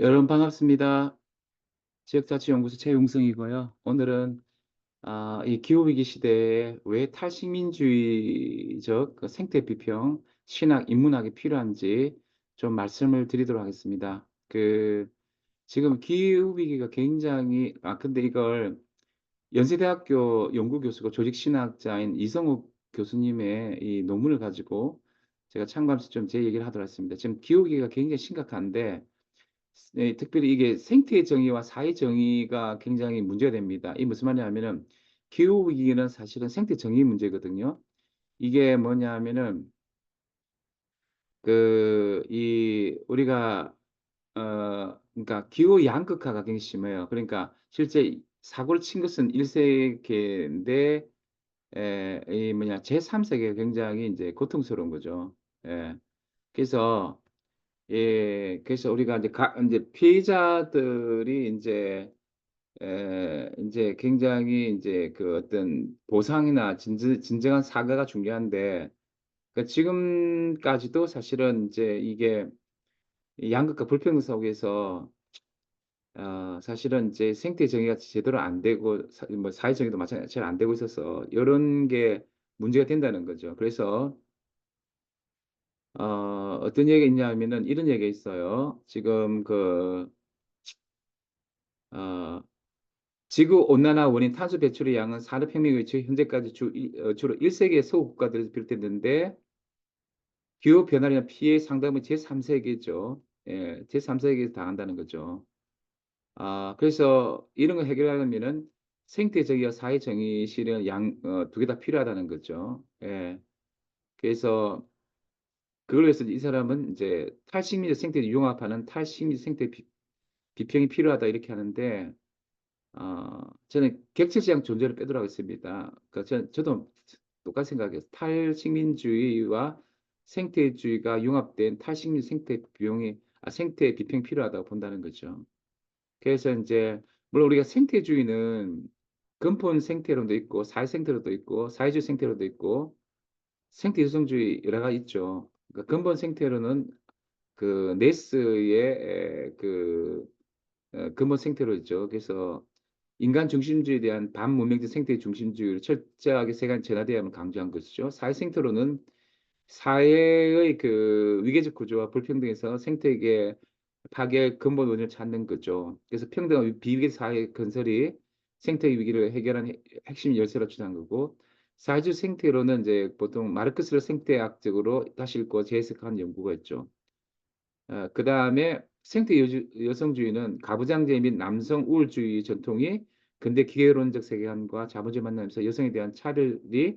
여러분 반갑습니다. 지역자치연구소 최용성이고요. 오늘은 이 기후위기 시대에 왜 탈식민주의적 그 생태 비평, 신학, 인문학이 필요한지 좀 말씀을 드리도록 하겠습니다. 지금 기후위기가 굉장히, 근데 이걸 연세대학교 연구교수고 조직신학자인 이성욱 교수님의 이 논문을 가지고 제가 참고하면서 좀 제 얘기를 하도록 하겠습니다. 지금 기후위기가 굉장히 심각한데, 네, 특별히 이게 생태 정의와 사회 정의가 굉장히 문제가 됩니다. 이 무슨 말이냐면은 기후 위기는 사실은 생태 정의 문제거든요. 이게 뭐냐면은 이 우리가 그러니까 기후 양극화가 굉장히 심해요. 그러니까 실제 사고를 친 것은 1세계인데 이 뭐냐 제3세계가 굉장히 이제 고통스러운 거죠. 예. 그래서 그래서 우리가 이제 피해자들이 이제 굉장히 이제 그 어떤 보상이나 진정한 사과가 중요한데, 지금까지도 사실은 이제 이게 이 양극화 불평등 속에서 사실은 이제 생태 정의가 제대로 안 되고 뭐 사회 정의도 마찬가지로 잘 안 되고 있어서 이런 게 문제가 된다는 거죠. 그래서 어떤 얘기가 있냐면은 이런 얘기가 있어요. 지금 어, 지구 온난화 원인 탄소 배출의 양은 산업혁명에 의해 현재까지 주로 1세계 소국가들에서 비롯됐는데 기후 변화량 피해 상담은 제3세계죠. 예, 제3세계에서 당한다는 거죠. 그래서 이런 걸 해결하려면은 생태 정의와 사회 정의 실현 두 개 다 필요하다는 거죠. 예. 그래서 그걸 위해서 이 사람은 이제 탈식민지 생태를 융합하는 탈식민지 생태 비평이 필요하다 이렇게 하는데, 저는 객체지향 존재를 빼도록 하겠습니다. 그러니까 저도 똑같이 생각해요. 탈식민주의와 생태주의가 융합된 탈식민 생태 비평이 필요하다고 본다는 거죠. 그래서 이제 물론 우리가 생태주의는 근본 생태론도 있고 사회 생태론도 있고 사회주의 생태론도 있고 생태 유성주의 여러 가지 있죠. 그러니까 근본 생태론은 그 네스의 근본 생태로 있죠. 그래서 인간 중심주의에 대한 반문명적 생태 중심주의를 철저하게 세간 전화대함을 강조한 것이죠. 사회 생태로는 사회의 그 위계적 구조와 불평등에서 생태계 파괴 근본 원인을 찾는 거죠. 그래서 평등한 비위계 사회 건설이 생태 위기를 해결하는 핵심 열쇠로 주장한 거고, 사회주의 생태로는 이제 보통 마르크스를 생태학적으로 다시 읽고 재해석한 연구가 있죠. 그 다음에 생태 여성주의는 가부장제 및 남성 우월주의 전통이 근대 기계론적 세계관과 자본주의 만나면서 여성에 대한 차별이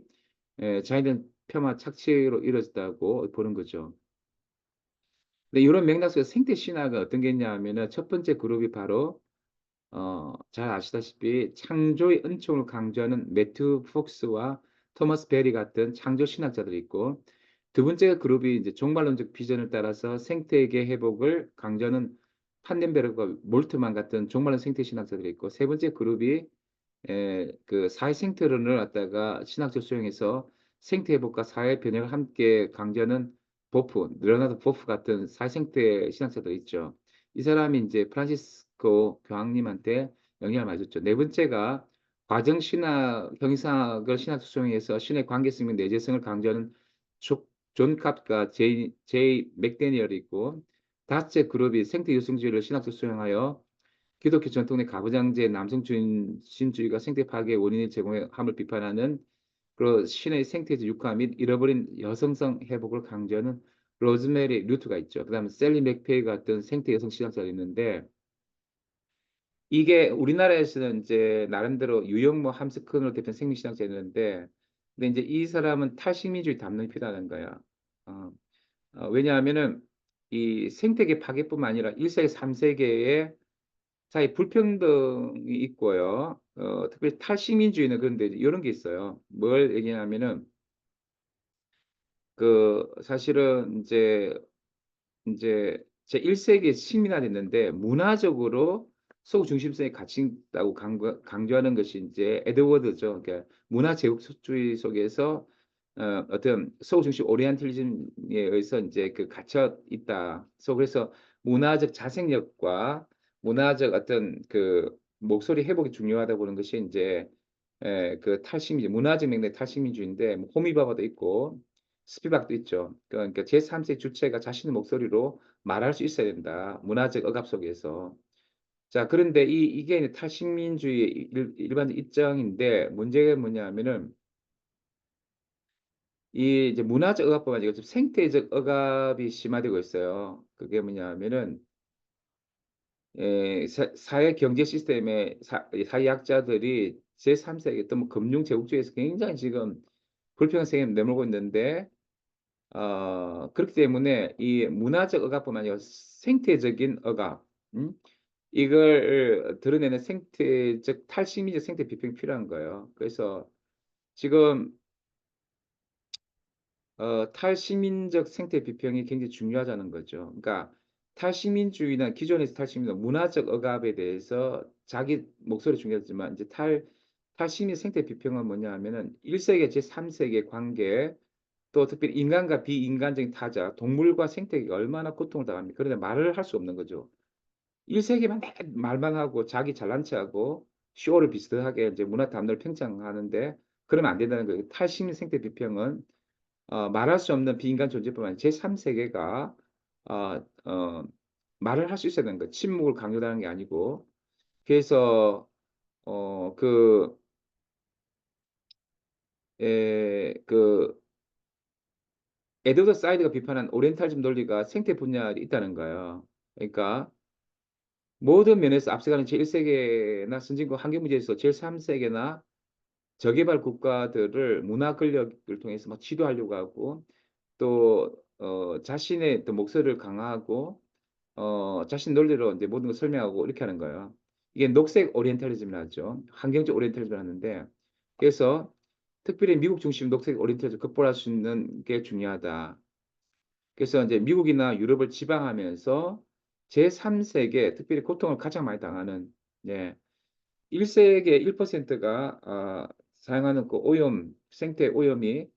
자연된 폄하 착취로 이루어졌다고 보는 거죠. 근데 이런 맥락 속에서 생태 신화가 어떤 게 있냐면은 첫 번째 그룹이 바로 잘 아시다시피 창조의 은총을 강조하는 매튜 폭스와 토마스 베리 같은 창조 신학자들이 있고, 두 번째 그룹이 이제 종말론적 비전을 따라서 생태계 회복을 강조하는 판덴베르그와 몰트만 같은 종말론 생태 신학자들이 있고, 세 번째 그룹이 그 사회 생태론을 갖다가 신학적 수용해서 생태 회복과 사회 변혁을 함께 강조하는 르나드 보프 같은 사회 생태 신학자들 있죠. 이 사람이 이제 프란시스코 교황님한테 영향을 많이 줬죠. 네 번째가 과정 신학, 형이상학을 신학적 수용해서 신의 관계성 및 내재성을 강조하는 존 캅과 제이 맥데니얼이 있고, 다섯째 그룹이 생태 유승주의를 신학적 수용하여 기독교 전통 내 가부장제 남성주의가 생태 파괴의 원인을 제공함을 비판하는 그리고 신의 생태적 육화 및 잃어버린 여성성 회복을 강조하는 로즈메리 루트가 있죠. 그다음에 셀리 맥페이 같은 생태 여성 신학자가 있는데, 이게 우리나라에서는 이제 나름대로 유영모 함스큰으로 대표된 생리신학자였는데, 근데 이제 이 사람은 탈식민주의 담론이 필요하는 거야. 어, 왜냐하면은 이 생태계 파괴뿐만 아니라 1세기, 3세계의 사회 불평등이 있고요. 특별히 탈식민주의는 그런데 이런 게 있어요. 뭘 얘기하냐면은 사실은 이제 제 1세기에 식민화됐는데 문화적으로 소수 중심성이 가치 있다고 강조하는 것이 이제 에드워드죠. 그러니까 문화 제국주의 속에서 어떤 소수 중심 오리엔탈리즘에 의해서 이제 그 갇혀 있다. 그래서 문화적 자생력과 문화적 어떤 그 목소리 회복이 중요하다고 보는 것이 이제 그 탈식민지, 문화적 맥락의 탈식민주의인데 뭐 호미바바도 있고 스피박도 있죠. 그러니까 제3세 주체가 자신의 목소리로 말할 수 있어야 된다. 문화적 억압 속에서. 자, 그런데 이게 이제 탈식민주의의 일반적 입장인데 문제가 뭐냐면은 이 이제 문화적 억압뿐만 아니라 좀 생태적 억압이 심화되고 있어요. 그게 뭐냐면은 사회 경제 시스템의 사회학자들이 제3세기 또뭐 금융 제국주의에서 굉장히 지금 불평등에 내몰고 있는데 그렇기 때문에 이 문화적 억압뿐만 아니라 생태적인 억압, 이걸 드러내는 생태적 탈식민적 생태 비평이 필요한 거예요. 그래서 지금 탈식민적 생태 비평이 굉장히 중요하다는 거죠. 그러니까 탈식민주의나 기존의 탈식민주의 문화적 억압에 대해서 자기 목소리 중요하지만 이제 탈식민 생태 비평은 뭐냐 하면은 1세계 제3세계 관계 또 특별히 인간과 비인간적인 타자, 동물과 생태계가 얼마나 고통을 당합니까? 그런데 말을 할 수 없는 거죠. 1세기만 말만 하고 자기 잘난 체하고 쇼를 비슷하게 이제 문화 담론을 팽창하는데 그러면 안 된다는 거예요. 탈식민 생태 비평은 말할 수 없는 비인간 존재뿐만 아니라 제3세계가 어, 어, 말을 할 수 있어야 되는 거예요. 침묵을 강요하는 게 아니고. 그래서 그, 그 에드워드 사이드가 비판한 오리엔탈즘 논리가 생태 분야에 있다는 거예요. 그러니까 모든 면에서 앞서가는 제1세계나 선진국 환경 문제에서 제3세계나 저개발 국가들을 문화 권력을 통해서 막 지도하려고 하고 또 자신의 또 목소리를 강화하고 자신 논리로 이제 모든 걸 설명하고 이렇게 하는 거예요. 이게 녹색 오리엔탈리즘이라 하죠. 환경적 오리엔탈리즘을 하는데 그래서 특별히 미국 중심 녹색 오리엔탈리즘을 극복할 수 있는 게 중요하다. 그래서 이제 미국이나 유럽을 지방하면서 제3세계 특별히 고통을 가장 많이 당하는 예, 1세계 1%가 사용하는 그 오염 생태 오염이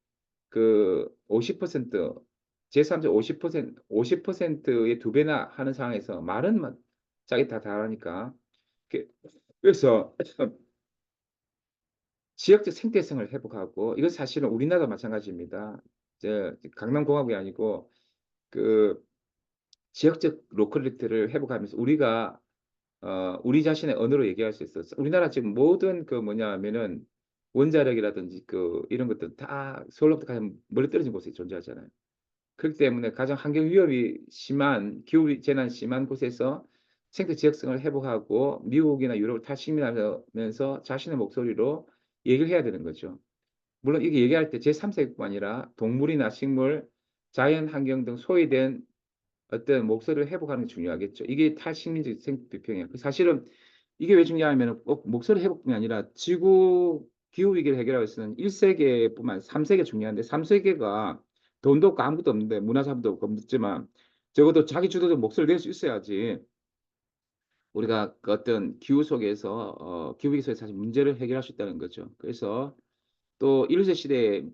그 50% 제3세 50%의 두 배나 하는 상황에서 말은 자기 다 잘하니까 그래서 지역적 생태성을 회복하고 이건 사실은 우리나라도 마찬가지입니다. 강남공업이 아니고 그 지역적 로컬리티를 회복하면서 우리가 우리 자신의 언어로 얘기할 수 있었어. 우리나라 지금 모든 그 뭐냐 하면은 원자력이라든지 그 이런 것들 다 서울로부터 가장 멀리 떨어진 곳에 존재하잖아요. 그렇기 때문에 가장 환경 위협이 심한 기후 재난 심한 곳에서 생태 지역성을 회복하고 미국이나 유럽을 탈식민하면서 자신의 목소리로 얘기를 해야 되는 거죠. 물론 이게 얘기할 때 제3세뿐만 아니라 동물이나 식물, 자연 환경 등 소외된 어떤 목소리를 회복하는 게 중요하겠죠. 이게 탈식민적 생태비평이에요. 사실은 이게 왜 중요하면 꼭 목소리 회복뿐만 아니라 지구 기후 위기를 해결하기 위해서는 1세계뿐만 아니라 3세계 중요한데 3세계가 돈도 없고 아무것도 없는데 문화사업도 없고 없지만 적어도 자기 주도적 목소리를 낼 수 있어야지 우리가 그 어떤 기후 속에서 기후 위기 속에서 사실 문제를 해결할 수 있다는 거죠. 그래서 또 1세 시대에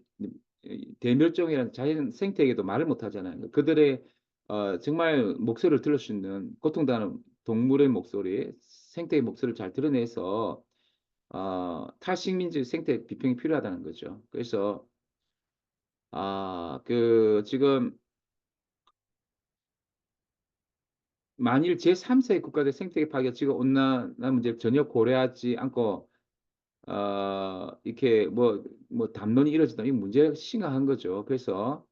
대멸종이라는 자연 생태계도 말을 못 하잖아요. 그들의 정말 목소리를 들을 수 있는 고통당하는 동물의 목소리, 생태의 목소리를 잘 드러내서 탈식민지 생태 비평이 필요하다는 거죠. 그래서 그 지금 만일 제3세 국가들 생태계 파괴 지금 온난화 문제를 전혀 고려하지 않고 이렇게 뭐 담론이 이루어진다 이 문제가 심각한 거죠. 그래서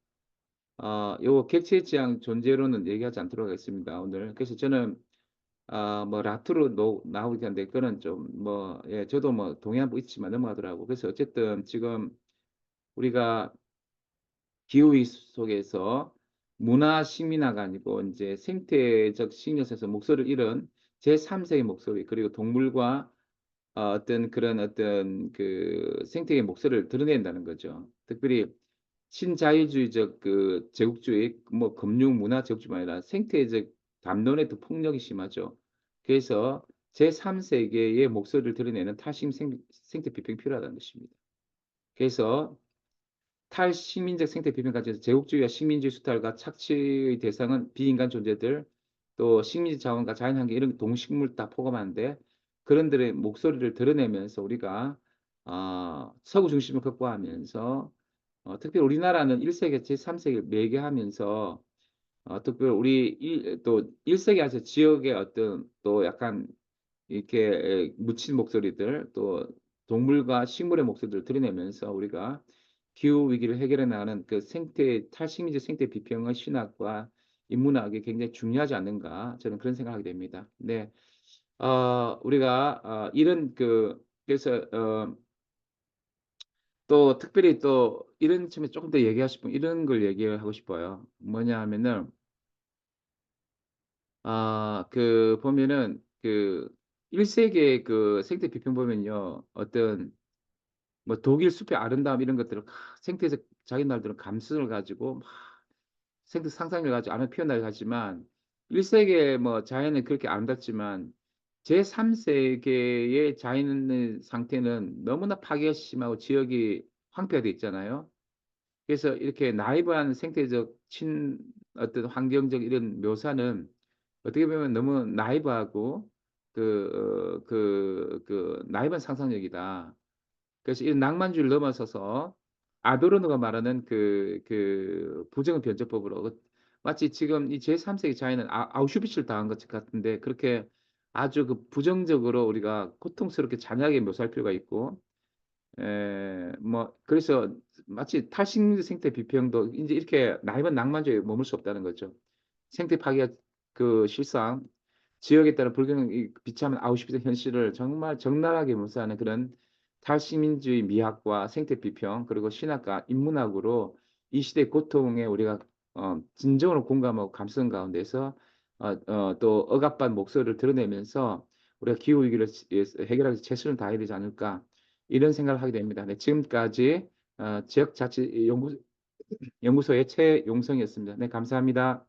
요거 객체 지향 존재로는 얘기하지 않도록 하겠습니다, 오늘. 그래서 저는, 뭐, 라투로 나오긴 한데, 그거는 좀, 뭐, 예, 저도 뭐, 동의한 부 있지만 넘어가더라고. 그래서 어쨌든 지금 우리가 기후위 속에서 문화 식민화가 아니고, 이제 생태적 식료에서 목소리를 잃은 제3세의 목소리, 그리고 동물과 어떤 그런 어떤 그 생태계 목소리를 드러낸다는 거죠. 특별히 신자유주의적 그 제국주의, 뭐 금융 문화 제국주의만 아니라 생태적 담론에도 폭력이 심하죠. 그래서 제3세계의 목소리를 드러내는 탈식 생태 비평이 필요하다는 것입니다. 그래서 탈식민적 생태 비평 가져서 제국주의와 식민주의 수탈과 착취의 대상은 비인간 존재들, 또 식민지 자원과 자연환경 이런 동식물 다 포함하는데 그런들의 목소리를 드러내면서 우리가 서구 중심을 극복하면서 특별히 우리나라는 1 세기 제3 세기를 매개하면서 특별히 우리 또 1 세기 안에서 지역의 어떤 또 약간 이렇게 묻힌 목소리들 또 동물과 식물의 목소리들을 드러내면서 우리가 기후 위기를 해결해 나가는 그 생태 탈식민지 생태 비평의 신학과 인문학이 굉장히 중요하지 않는가 저는 그런 생각을 하게 됩니다. 네. 우리가 이런 그래서 또 특별히 또 이런 점에 쪼끔 더 얘기하고 싶은 이런 걸 얘기하고 싶어요. 뭐냐 하면은 보면은 1 세기의 그 생태 비평 보면요. 어떤 뭐 독일 숲의 아름다움 이런 것들을 생태에서 자기 나름대로 감성을 가지고 막 생태 상상력을 가지고 아름다운 표현을 하지만 1 세기의 뭐 자연은 그렇게 아름답지만 제3 세계의 자연의 상태는 너무나 파괴가 심하고 지역이 황폐화돼 있잖아요. 그래서 이렇게 나이브한 생태적 어떤 환경적 이런 묘사는 어떻게 보면 너무 나이브하고 나이브한 상상력이다. 그래서 이 낭만주의를 넘어서서 아도르노가 말하는 부정의 변조법으로 마치 지금 이 제3 세기 자연은 아우슈비츠를 당한 것 같은데 그렇게 아주 부정적으로 우리가 고통스럽게 잔인하게 묘사할 필요가 있고 뭐 그래서 마치 탈식민지 생태 비평도 인제 이렇게 나이만 낭만주의에 머물 수 없다는 거죠. 생태 파괴가 실상 지역에 따라 불균형이 비참한 아우슈비츠 현실을 정말 적나라하게 묘사하는 그런 탈식민주의 미학과 생태 비평 그리고 신학과 인문학으로 이 시대의 고통에 우리가 진정으로 공감하고 감성 가운데서 또 억압한 목소리를 드러내면서 우리가 기후 위기를 해결하기 위해서 최선을 다해야 되지 않을까 이런 생각을 하게 됩니다. 네 지금까지 지역자치 연구소의 최용성이었습니다. 네 감사합니다.